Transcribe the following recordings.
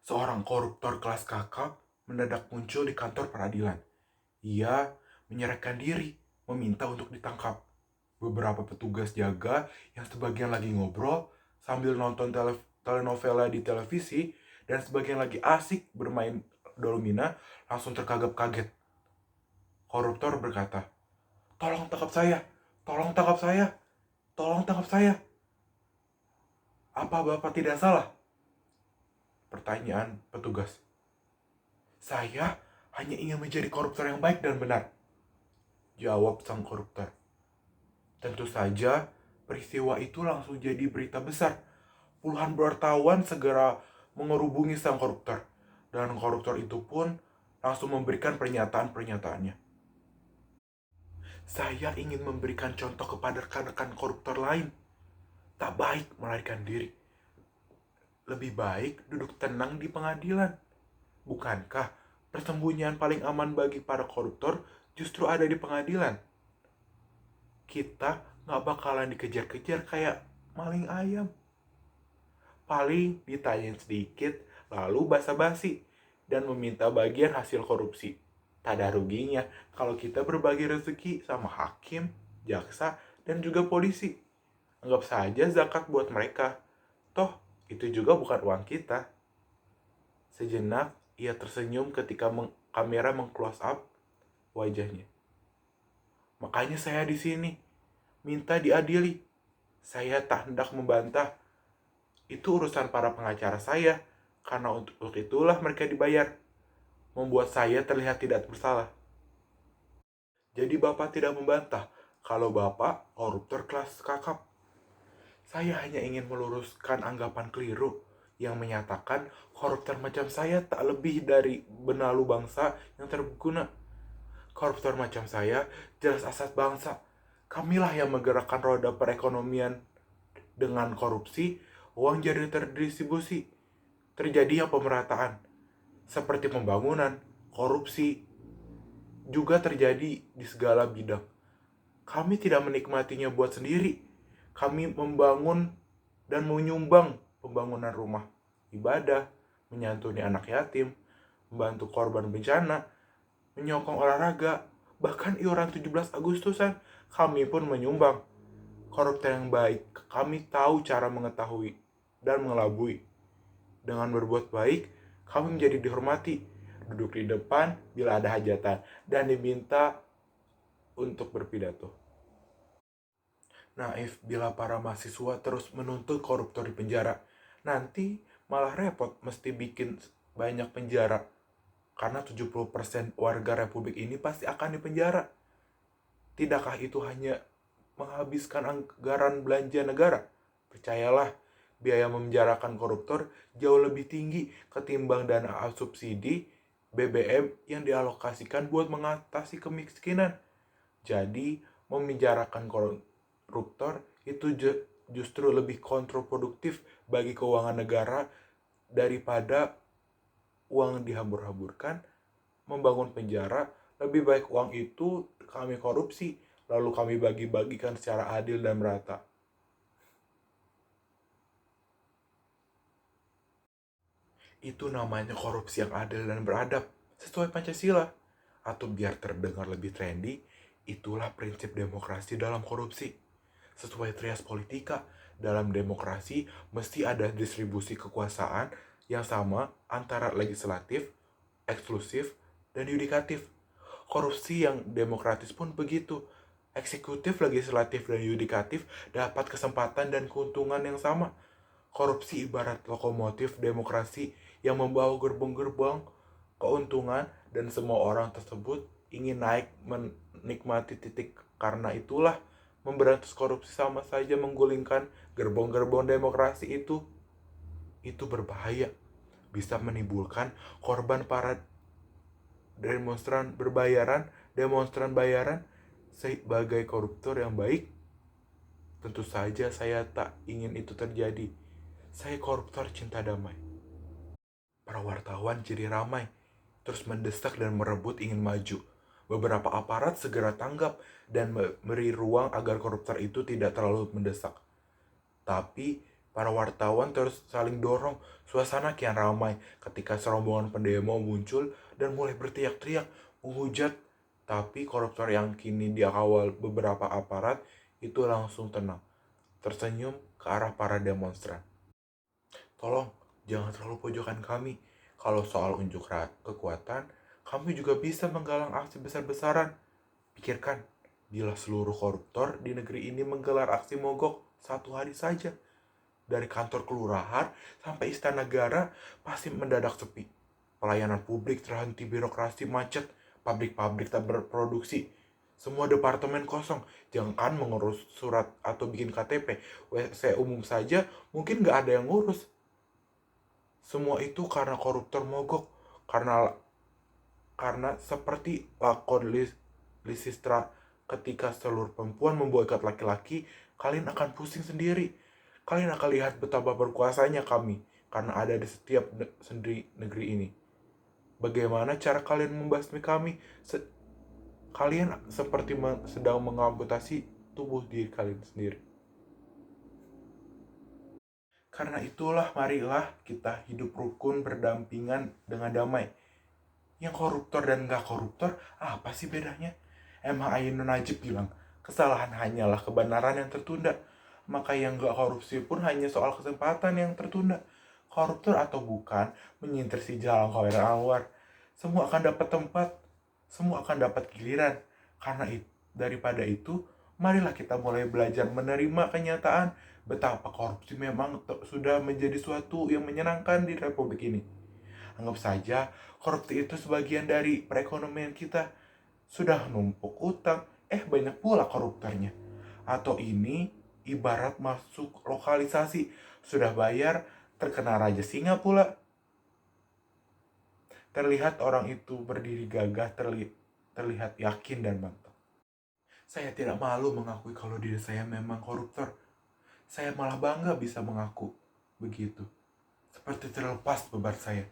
Seorang koruptor kelas kakap mendadak muncul di kantor peradilan. Ia menyerahkan diri, meminta untuk ditangkap. Beberapa petugas jaga yang sebagian lagi ngobrol sambil nonton telenovela di televisi dan sebagian lagi asik bermain dolomina langsung terkagap-kaget. Koruptor berkata, "Tolong tangkap saya, tolong tangkap saya, tolong tangkap saya. Apa Bapak tidak salah?" Pertanyaan petugas. "Saya hanya ingin menjadi koruptor yang baik dan benar," jawab sang koruptor. Tentu saja, peristiwa itu langsung jadi berita besar. Puluhan wartawan segera mengerubungi sang koruptor, dan koruptor itu pun langsung memberikan pernyataan-pernyataannya. "Saya ingin memberikan contoh kepada rekan-rekan koruptor lain. Tak baik melarikan diri. Lebih baik duduk tenang di pengadilan. Bukankah persembunyian paling aman bagi para koruptor justru ada di pengadilan? Kita nggak bakalan dikejar-kejar kayak maling ayam. Paling ditanyain sedikit, lalu basa-basi, dan meminta bagian hasil korupsi. Tak ada ruginya kalau kita berbagi rezeki sama hakim, jaksa, dan juga polisi. Anggap saja zakat buat mereka. Toh, itu juga bukan uang kita." Sejenak, ia tersenyum ketika kamera meng-close up wajahnya. "Makanya saya di sini, minta diadili. Saya tak hendak membantah. Itu urusan para pengacara saya, karena untuk itulah mereka dibayar. Membuat saya terlihat tidak bersalah. Jadi Bapak tidak membantah kalau Bapak koruptor kelas kakap. Saya hanya ingin meluruskan anggapan keliru yang menyatakan koruptor macam saya tak lebih dari benalu bangsa yang terguna. Koruptor macam saya jelas asas bangsa. Kamilah yang menggerakkan roda perekonomian. Dengan korupsi, uang jadi terdistribusi. Terjadinya pemerataan. Seperti pembangunan, korupsi juga terjadi di segala bidang. Kami tidak menikmatinya buat sendiri. Kami membangun dan menyumbang pembangunan rumah ibadah, menyantuni anak yatim, membantu korban bencana, menyokong olahraga, bahkan iuran 17 Agustusan kami pun menyumbang. Koruptor yang baik, kami tahu cara mengetahui dan mengelabui. Dengan berbuat baik, kami menjadi dihormati, duduk di depan bila ada hajatan, dan diminta untuk berpidato. Naif bila para mahasiswa terus menuntut koruptor di penjara. Nanti malah repot mesti bikin banyak penjara. Karena 70% warga Republik ini pasti akan dipenjara. Tidakkah itu hanya menghabiskan anggaran belanja negara? Percayalah, biaya memenjarakan koruptor jauh lebih tinggi ketimbang dana subsidi BBM yang dialokasikan buat mengatasi kemiskinan. Jadi, memenjarakan koruptor itu justru lebih kontraproduktif bagi keuangan negara daripada uang dihambur-hamburkan membangun penjara. Lebih baik uang itu kami korupsi, lalu kami bagi-bagikan secara adil dan merata. Itu namanya korupsi yang adil dan beradab, sesuai Pancasila. Atau biar terdengar lebih trendy, itulah prinsip demokrasi dalam korupsi. Sesuai trias politika, dalam demokrasi mesti ada distribusi kekuasaan yang sama antara legislatif, eksklusif, dan yudikatif. Korupsi yang demokratis pun begitu. Eksekutif, legislatif, dan yudikatif dapat kesempatan dan keuntungan yang sama. Korupsi ibarat lokomotif demokrasi yang membawa gerbong-gerbong keuntungan, dan semua orang tersebut ingin naik menikmati titik. Karena itulah, memberantas korupsi sama saja menggulingkan gerbong-gerbong demokrasi itu. Itu berbahaya. Bisa menimbulkan korban para demonstran bayaran sebagai koruptor yang baik. Tentu saja saya tak ingin itu terjadi. Saya koruptor cinta damai. Para wartawan jadi ramai, terus mendesak dan merebut ingin maju. Beberapa aparat segera tanggap dan memberi ruang agar koruptor itu tidak terlalu mendesak. Tapi Para wartawan terus saling dorong, suasana kian ramai ketika serombongan pendemo muncul dan mulai berteriak-teriak, menghujat. Tapi koruptor yang kini dikawal beberapa aparat itu langsung tenang, tersenyum ke arah para demonstran. Tolong, jangan terlalu pojokan kami. Kalau soal unjuk kekuatan, kami juga bisa menggalang aksi besar-besaran. Pikirkan, bila seluruh koruptor di negeri ini menggelar aksi mogok 1 hari saja, dari kantor kelurahan sampai istana negara pasti mendadak sepi. Pelayanan publik terhenti, birokrasi macet, pabrik-pabrik tak berproduksi, semua departemen kosong. Jangan mengurus surat atau bikin KTP, WC umum saja mungkin nggak ada yang ngurus. Semua itu karena koruptor mogok, karena seperti lakon Lisistra, ketika seluruh perempuan memboikot laki-laki, kalian akan pusing sendiri. Kalian akan lihat betapa berkuasanya kami karena ada di setiap sendi negeri ini. Bagaimana cara kalian membasmi kami? Kalian seperti sedang mengamputasi tubuh diri kalian sendiri. Karena itulah marilah kita hidup rukun berdampingan dengan damai. Yang koruptor dan gak koruptor, apa sih bedanya? Emang Ainun Najib bilang, kesalahan hanyalah kebenaran yang tertunda. Maka yang gak korupsi pun hanya soal kesempatan yang tertunda. Koruptor atau bukan, menyintir si Jalang Khoirul Anwar. Semua akan dapat tempat, semua akan dapat giliran. Karena daripada itu, marilah kita mulai belajar menerima kenyataan betapa korupsi memang sudah menjadi suatu yang menyenangkan di Republik ini. Anggap saja korupsi itu sebagian dari perekonomian kita. Sudah numpuk utang, banyak pula koruptornya. Atau ini ibarat masuk lokalisasi, sudah bayar, terkena raja singa pula. Terlihat orang itu berdiri gagah, terlihat yakin dan mantap. Saya tidak malu mengakui kalau diri saya memang koruptor. Saya malah bangga bisa mengaku begitu. Seperti terlepas beban saya.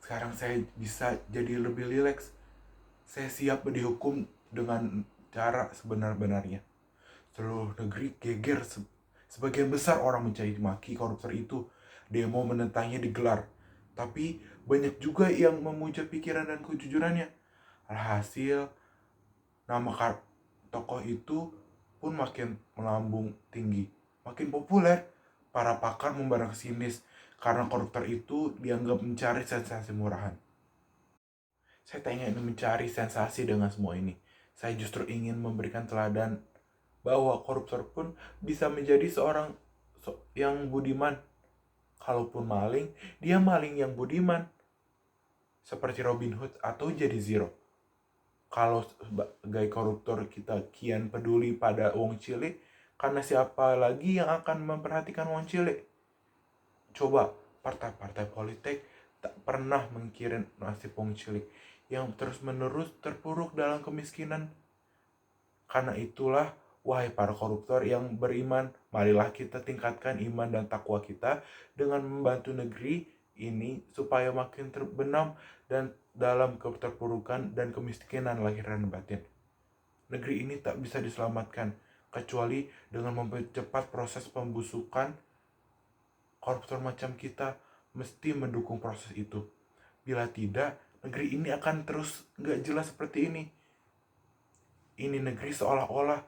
Sekarang saya bisa jadi lebih rileks. Saya siap dihukum dengan cara sebenar-benarnya. Seluruh negeri geger. Sebagian besar orang mencaci maki koruptor itu. Demo menentangnya digelar. Tapi banyak juga yang memuja pikiran dan kejujurannya. Alhasil, nama tokoh itu pun makin melambung tinggi. Makin populer. Para pakar membara sinis karena koruptor itu dianggap mencari sensasi murahan. Saya tak ingin mencari sensasi dengan semua ini. Saya justru ingin memberikan teladan bahwa koruptor pun bisa menjadi seorang yang budiman. Kalaupun maling, dia maling yang budiman. Seperti Robin Hood atau jadi Zero. Kalau sebagai koruptor kita kian peduli pada wong cilik, karena siapa lagi yang akan memperhatikan wong cilik? Coba partai-partai politik tak pernah mikirin nasib wong cilik yang terus-menerus terpuruk dalam kemiskinan. Karena itulah, wahai para koruptor yang beriman, marilah kita tingkatkan iman dan takwa kita dengan membantu negeri ini supaya makin terbenam dan dalam keterpurukan dan kemiskinan lahir dan batin. Negeri ini tak bisa diselamatkan kecuali dengan mempercepat proses pembusukan. Koruptor macam kita mesti mendukung proses itu. Bila tidak, negeri ini akan terus gak jelas seperti ini. Ini negeri seolah-olah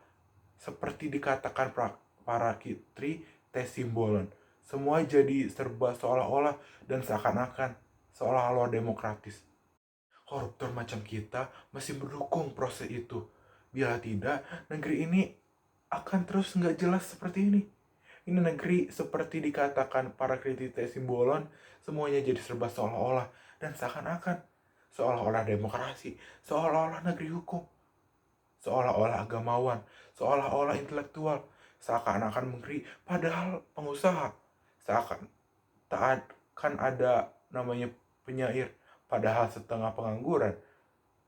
seperti dikatakan para kitri tes simbolan. Semua jadi serba seolah-olah dan seakan-akan seolah-olah demokratis. Koruptor macam kita masih mendukung proses itu. Bila tidak, negeri ini akan terus nggak jelas seperti ini. Ini negeri seperti dikatakan para kritik simbolon, semuanya jadi serba seolah-olah dan seakan-akan. Seolah-olah demokrasi, seolah-olah negeri hukum, seolah-olah agamawan, seolah-olah intelektual, seakan-akan negeri, padahal pengusaha, seakan tak akan ada namanya penyair, padahal setengah pengangguran.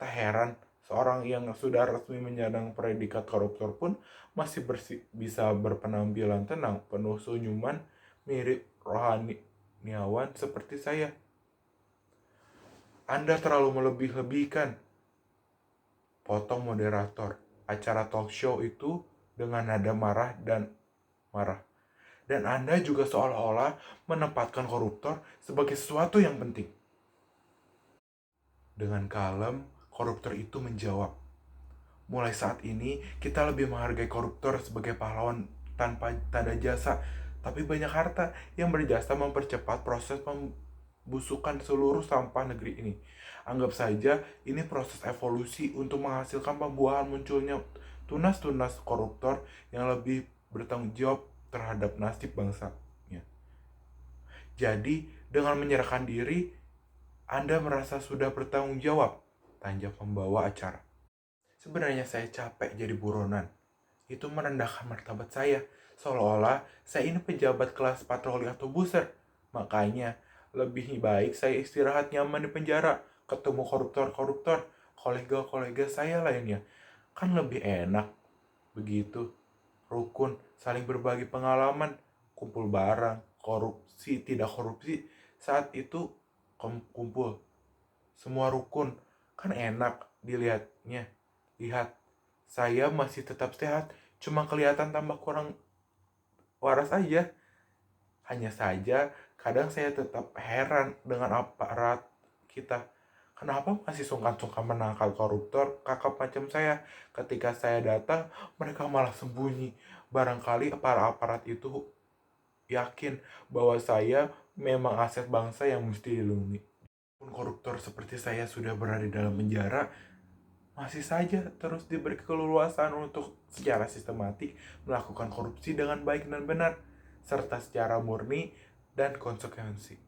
Tak heran seorang yang sudah resmi menyandang predikat koruptor pun masih bisa berpenampilan tenang, penuh senyuman, mirip rohaniawan seperti saya. Anda terlalu melebih-lebihkan, potong moderator acara talk show itu dengan nada marah dan marah. Dan Anda juga seolah-olah menempatkan koruptor sebagai sesuatu yang penting. Dengan kalem, koruptor itu menjawab, mulai saat ini kita lebih menghargai koruptor sebagai pahlawan tanpa tanda jasa, tapi banyak harta yang berjasa mempercepat proses pembusukan seluruh sampah negeri ini. Anggap saja ini proses evolusi untuk menghasilkan pembuahan munculnya tunas-tunas koruptor yang lebih bertanggung jawab terhadap nasib bangsanya. Jadi, dengan menyerahkan diri, Anda merasa sudah bertanggung jawab, tanya pembawa acara. Sebenarnya saya capek jadi buronan. Itu merendahkan martabat saya, seolah-olah saya ini pejabat kelas patroli atau buser. Makanya, lebih baik saya istirahat nyaman di penjara, ketemu koruptor-koruptor, kolega-kolega saya lainnya. Kan lebih enak. Begitu, rukun, saling berbagi pengalaman, kumpul barang, korupsi, tidak korupsi, saat itu kumpul. Semua rukun, kan enak dilihatnya. Lihat, saya masih tetap sehat, cuma kelihatan tambah kurang waras aja. Hanya saja, kadang saya tetap heran dengan aparat kita. Kenapa masih sungkan-sungkan menangkal koruptor kakap macam saya? Ketika saya datang, mereka malah sembunyi. Barangkali para aparat itu yakin bahwa saya memang aset bangsa yang mesti dilindungi. Pun koruptor seperti saya sudah berada dalam penjara, masih saja terus diberi keleluasaan untuk secara sistematik melakukan korupsi dengan baik dan benar, serta secara murni dan konsekuensi.